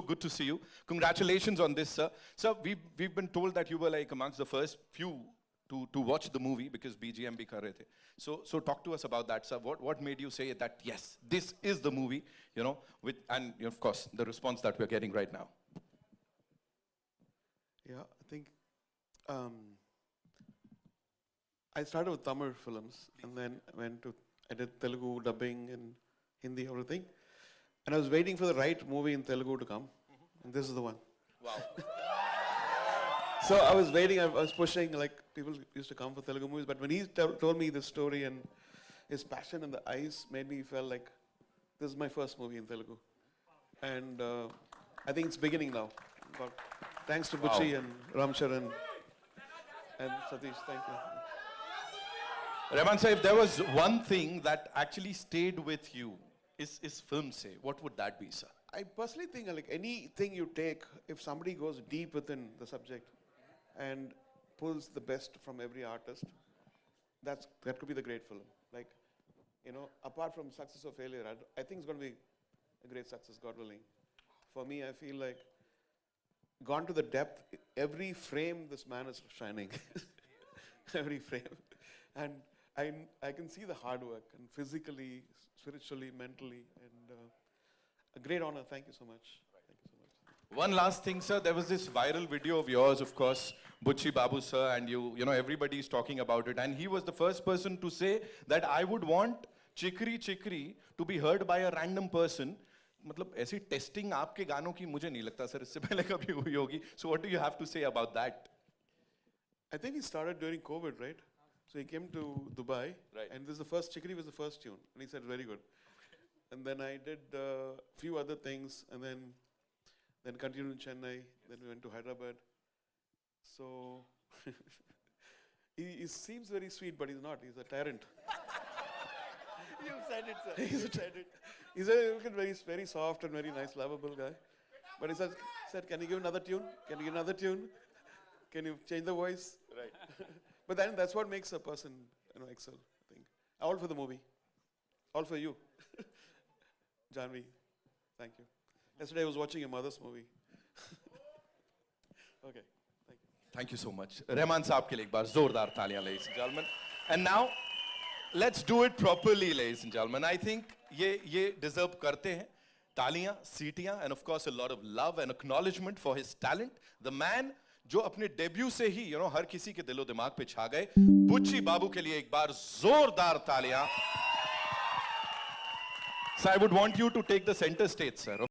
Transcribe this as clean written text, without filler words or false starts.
Good to see you. Congratulations on this, sir. Sir, we've been told that you were like amongst the first few to watch the movie because BGM bhi kar rahe the. So talk to us about that, sir. What made you say that yes, this is the movie, you know, with and of course the response that we're getting right now. Yeah, I think I started with Tamil films and then I did Telugu dubbing and Hindi, everything. And I was waiting for the right movie in Telugu to come. And this is the one. Wow. So I was waiting, I was pushing, like people used to come for Telugu movies. But when he told me this story and his passion in the eyes made me feel like this is my first movie in Telugu. And I think it's beginning now. But thanks to Bucci and Ramcharan and Satish, thank you. Rahman sir, if there was one thing that actually stayed with you, is film say, what would that be, sir? I personally think like anything you take, if somebody goes deep within the subject and pulls the best from every artist, that could be the great film. Like, you know, apart from success or failure, I think it's going to be a great success, God willing. For me, I feel like gone to the depth, every frame this man is shining. Every frame. And I can see the hard work and physically, spiritually, mentally, and a great honor. Thank you so much. Thank you so much. One last thing, sir. There was this viral video of yours, of course, Bucci Babu, sir, and you know, everybody is talking about it. And he was the first person to say that I would want Chikri Chikri to be heard by a random person. मतलब ऐसी testing आपके गानों की मुझे नहीं लगता sir इससे पहले कभी हुई होगी. So what do you have to say about that? I think he started during COVID, right? So he came to Dubai, right. And this is the first, Chikri was the first tune, and he said, very good. And then I did a few other things, and then continued in Chennai, then we went to Hyderabad. So, he seems very sweet, but he's not, he's a tyrant. You said it, sir. He's a tyrant. He's a very, very soft and very nice, lovable guy. But he said, can you give another tune? Can you give another tune? Can you change the voice? Right. But then that's what makes a person, you know, excel, I think. All for the movie. All for you. Janvi, thank you. Yesterday I was watching your mother's movie. Okay, thank you. Thank you so much. Rahman saab ke liye ek baar zordar taaliyan, ladies and gentlemen. And now, let's do it properly, ladies and gentlemen. I think ye deserve karte hain. Taaliyan, seetiyan, and of course a lot of love and acknowledgement for his talent. The man जो अपने debut से ही you know हर किसी के दिलो दिमाग पे छा गए, बुच्ची बाबू के लिए एक बार जोरदार तालियां. So I would want you to take the center stage, sir.